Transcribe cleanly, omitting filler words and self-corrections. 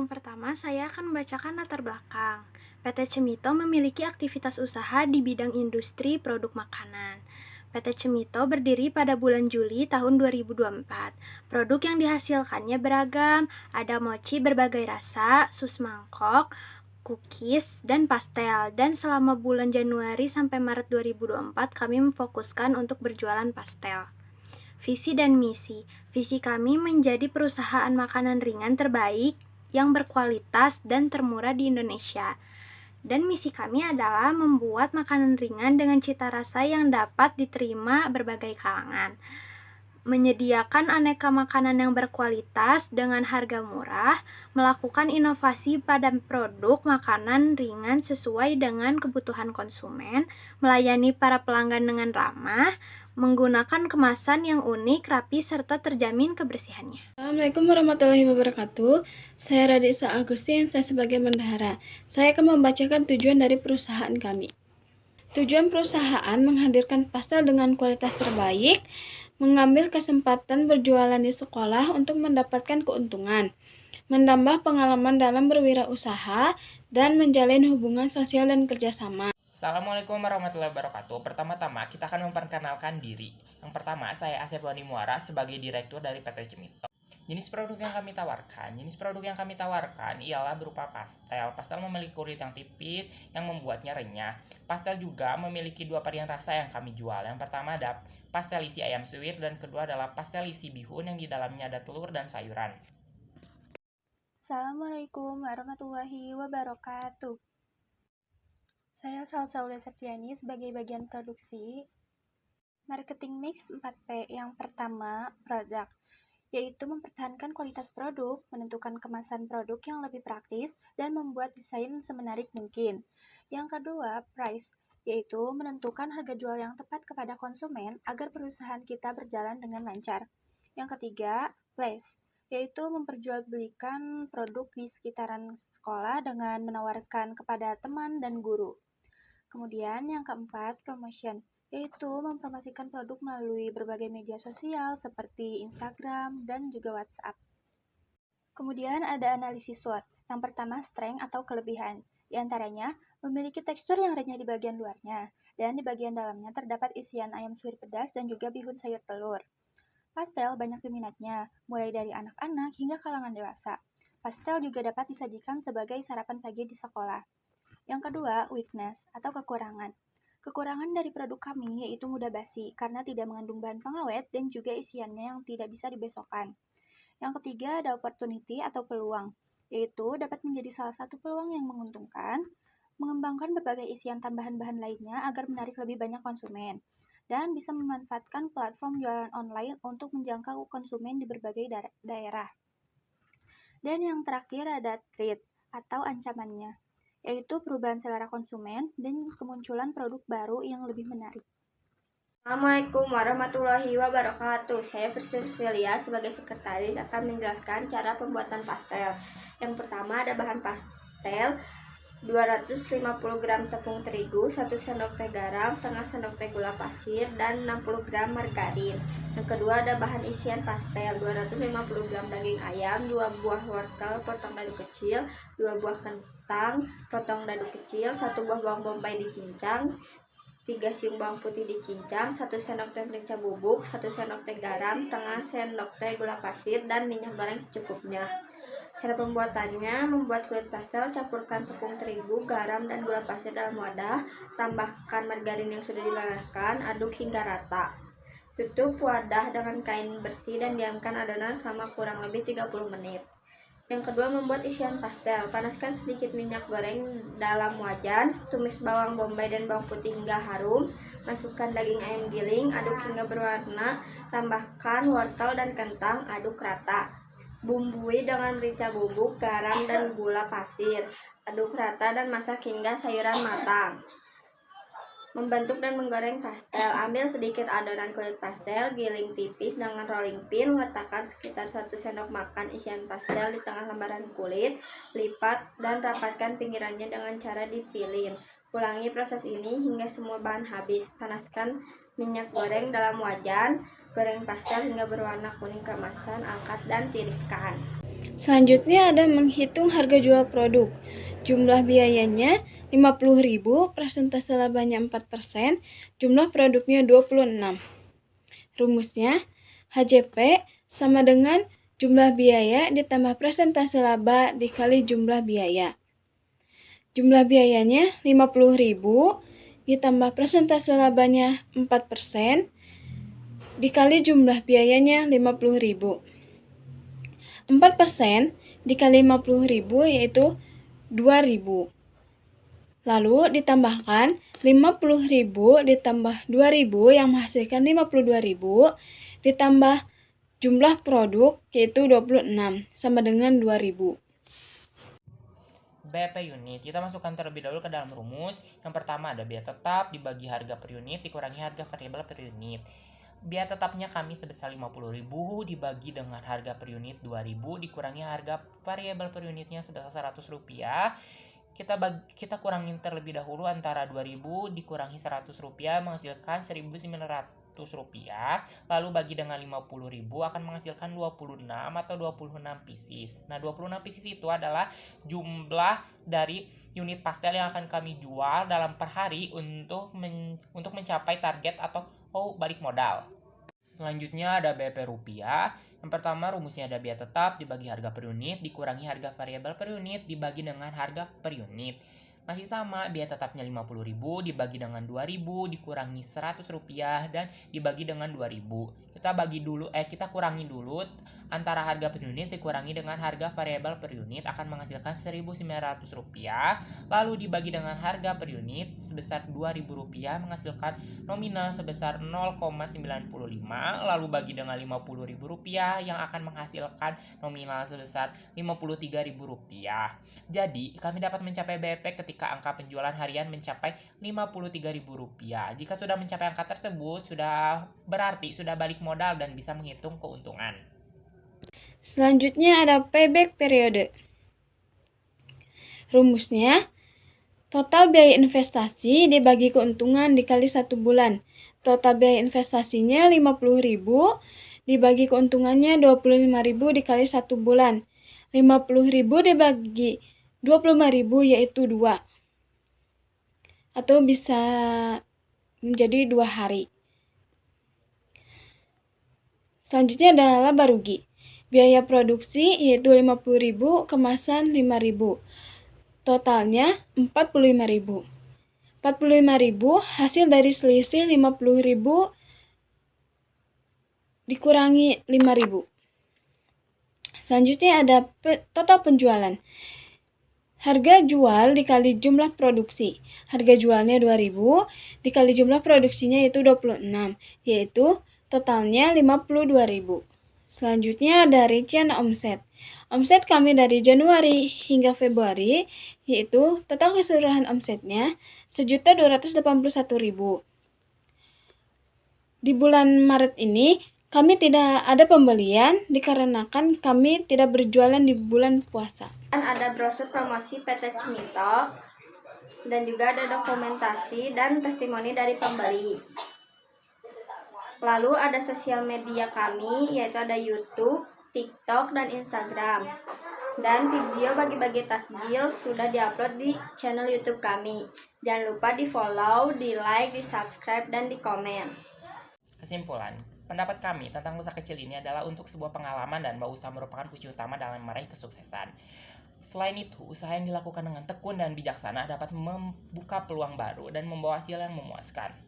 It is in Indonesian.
pertama, saya akan membacakan latar belakang. PT Cemito memiliki aktivitas usaha di bidang industri produk makanan. PT Cemito berdiri pada bulan Juli tahun 2024. Produk yang dihasilkannya beragam, ada mochi berbagai rasa, sus mangkok, cookies, dan pastel. Dan selama bulan Januari sampai Maret 2024, kami memfokuskan untuk berjualan pastel. Visi dan misi. Visi kami menjadi perusahaan makanan ringan terbaik yang berkualitas dan termurah di Indonesia. Dan misi kami adalah membuat makanan ringan dengan cita rasa yang dapat diterima berbagai kalangan. Menyediakan aneka makanan yang berkualitas dengan harga murah, melakukan inovasi pada produk makanan ringan sesuai dengan kebutuhan konsumen, melayani para pelanggan dengan ramah, menggunakan kemasan yang unik, rapi, serta terjamin kebersihannya. Assalamualaikum warahmatullahi wabarakatuh. Saya Radisa Agustin, saya sebagai bendahara. Saya akan membacakan tujuan dari perusahaan kami. Tujuan perusahaan menghadirkan pastel dengan kualitas terbaik, mengambil kesempatan berjualan di sekolah untuk mendapatkan keuntungan, menambah pengalaman dalam berwirausaha, dan menjalin hubungan sosial dan kerjasama. Assalamualaikum warahmatullahi wabarakatuh. Pertama-tama kita akan memperkenalkan diri. Yang pertama, saya Asep Wani Muara sebagai Direktur dari PT Cemito. Jenis produk yang kami tawarkan ialah berupa pastel. Pastel memiliki kulit yang tipis yang membuatnya renyah. Pastel juga memiliki dua varian rasa yang kami jual. Yang pertama ada pastel isi ayam suwir dan kedua adalah pastel isi bihun yang di dalamnya ada telur dan sayuran. Assalamualaikum warahmatullahi wabarakatuh. Saya Salsa Aulia Septiani sebagai bagian produksi. Marketing mix 4P. Yang pertama, produk, yaitu mempertahankan kualitas produk, menentukan kemasan produk yang lebih praktis, dan membuat desain semenarik mungkin. Yang kedua, price, yaitu menentukan harga jual yang tepat kepada konsumen agar perusahaan kita berjalan dengan lancar. Yang ketiga, place, yaitu memperjualbelikan produk di sekitaran sekolah dengan menawarkan kepada teman dan guru. Kemudian yang keempat, promotion, yaitu mempromosikan produk melalui berbagai media sosial seperti Instagram dan juga WhatsApp. Kemudian ada analisis SWOT. Yang pertama, strength atau kelebihan. Di antaranya, memiliki tekstur yang renyah di bagian luarnya, dan di bagian dalamnya terdapat isian ayam suwir pedas dan juga bihun sayur telur. Pastel banyak peminatnya, mulai dari anak-anak hingga kalangan dewasa. Pastel juga dapat disajikan sebagai sarapan pagi di sekolah. Yang kedua, weakness atau kekurangan. Kekurangan dari produk kami yaitu mudah basi karena tidak mengandung bahan pengawet dan juga isiannya yang tidak bisa dibesokkan. Yang ketiga ada opportunity atau peluang, yaitu dapat menjadi salah satu peluang yang menguntungkan, mengembangkan berbagai isian tambahan bahan lainnya agar menarik lebih banyak konsumen, dan bisa memanfaatkan platform jualan online untuk menjangkau konsumen di berbagai daerah. Dan yang terakhir ada threat atau ancamannya, yaitu perubahan selera konsumen dan kemunculan produk baru yang lebih menarik. Assalamualaikum warahmatullahi wabarakatuh. Saya Priscilia sebagai sekretaris akan menjelaskan cara pembuatan pastel. Yang pertama ada bahan pastel 250 gram tepung terigu, 1 sendok teh garam, setengah sendok teh gula pasir, dan 60 gram margarin. Yang kedua ada bahan isian pastel 250 gram daging ayam, 2 buah wortel potong dadu kecil, 2 buah kentang potong dadu kecil, 1 buah bawang bombay dicincang, 3 siung bawang putih dicincang, 1 sendok teh merica bubuk, 1 sendok teh garam, setengah sendok teh gula pasir, dan minyak goreng secukupnya. Cara pembuatannya, membuat kulit pastel, campurkan tepung terigu, garam, dan gula pasir dalam wadah, tambahkan margarin yang sudah dilelehkan, aduk hingga rata. Tutup wadah dengan kain bersih dan diamkan adonan selama kurang lebih 30 menit. Yang kedua, membuat isian pastel. Panaskan sedikit minyak goreng dalam wajan, tumis bawang bombay dan bawang putih hingga harum, masukkan daging ayam giling, aduk hingga berwarna, tambahkan wortel dan kentang, aduk rata. Bumbui dengan merica bubuk, garam, dan gula pasir. Aduk rata dan masak hingga sayuran matang. Membentuk dan menggoreng pastel. Ambil sedikit adonan kulit pastel, giling tipis dengan rolling pin, letakkan sekitar 1 sendok makan isian pastel di tengah lembaran kulit, lipat dan rapatkan pinggirannya dengan cara dipilin. Ulangi proses ini hingga semua bahan habis. Panaskan minyak goreng dalam wajan, goreng pastel hingga berwarna kuning keemasan, angkat dan tiriskan. Selanjutnya ada menghitung harga jual produk. Jumlah biayanya 50.000, persentase labanya 4%, jumlah produknya 26. Rumusnya, HJP sama dengan jumlah biaya ditambah persentase laba dikali jumlah biaya. Jumlah biayanya 50.000 ditambah persentase labanya 4% dikali jumlah biayanya 50.000. 4% dikali 50.000 yaitu 2.000. Lalu ditambahkan 50.000 ditambah 2.000 yang menghasilkan 52.000 ditambah jumlah produk yaitu 26 sama dengan 2.000. BP unit, kita masukkan terlebih dahulu ke dalam rumus. Yang pertama ada biaya tetap dibagi harga per unit dikurangi harga variabel per unit. Biaya tetapnya kami sebesar 50.000 dibagi dengan harga per unit 2.000 dikurangi harga variabel per unitnya sebesar Rp100. Kita kurangin terlebih dahulu antara 2.000 dikurangi Rp100 menghasilkan Rp1.900. Lalu bagi dengan 50.000 akan menghasilkan 26 atau 26 pieces. Nah, 26 pieces itu adalah jumlah dari unit pastel yang akan kami jual dalam per hari untuk mencapai target atau balik modal. Selanjutnya ada BP rupiah. Yang pertama rumusnya ada biaya tetap dibagi harga per unit dikurangi harga variabel per unit dibagi dengan harga per unit. Masih sama, biaya tetapnya 50.000 dibagi dengan 2.000 dikurangi Rp100 dan dibagi dengan 2.000. Kita kurangi dulu antara harga per unit dikurangi dengan harga variabel per unit akan menghasilkan Rp1.900. Lalu dibagi dengan harga per unit sebesar Rp2.000 menghasilkan nominal sebesar 0,95. Lalu bagi dengan Rp50.000 yang akan menghasilkan nominal sebesar Rp53.000. Jadi, kami dapat mencapai BP ketika angka penjualan harian mencapai Rp53.000. Jika sudah mencapai angka tersebut, berarti sudah balik modal dan bisa menghitung keuntungan. Selanjutnya ada payback periode. Rumusnya, total biaya investasi dibagi keuntungan dikali 1 bulan. Total biaya investasinya 50.000 dibagi keuntungannya 25.000 dikali 1 bulan. 50.000 dibagi 25.000 yaitu 2. Atau bisa menjadi 2 hari. Selanjutnya adalah laba rugi. Biaya produksi yaitu 50.000, kemasan 5.000. Totalnya 45.000. 45.000 hasil dari selisih 50.000 dikurangi 5.000. Selanjutnya ada total penjualan. Harga jual dikali jumlah produksi. Harga jualnya 2.000 dikali jumlah produksinya yaitu 26, yaitu totalnya 52.000. Selanjutnya ada rincian omset. Omset kami dari Januari hingga Februari yaitu total keseluruhan omsetnya 1.281.000. Di bulan Maret ini kami tidak ada pembelian dikarenakan kami tidak berjualan di bulan puasa. Dan ada brosur promosi PT Cemito dan juga ada dokumentasi dan testimoni dari pembeli. Lalu ada sosial media kami yaitu ada YouTube, TikTok, dan Instagram. Dan video bagi-bagi takjil sudah diupload di channel YouTube kami. Jangan lupa di-follow, di-like, di-subscribe, dan di-komen. Kesimpulan, pendapat kami tentang usaha kecil ini adalah untuk sebuah pengalaman dan bahwa usaha merupakan kunci utama dalam meraih kesuksesan. Selain itu, usaha yang dilakukan dengan tekun dan bijaksana dapat membuka peluang baru dan membawa hasil yang memuaskan.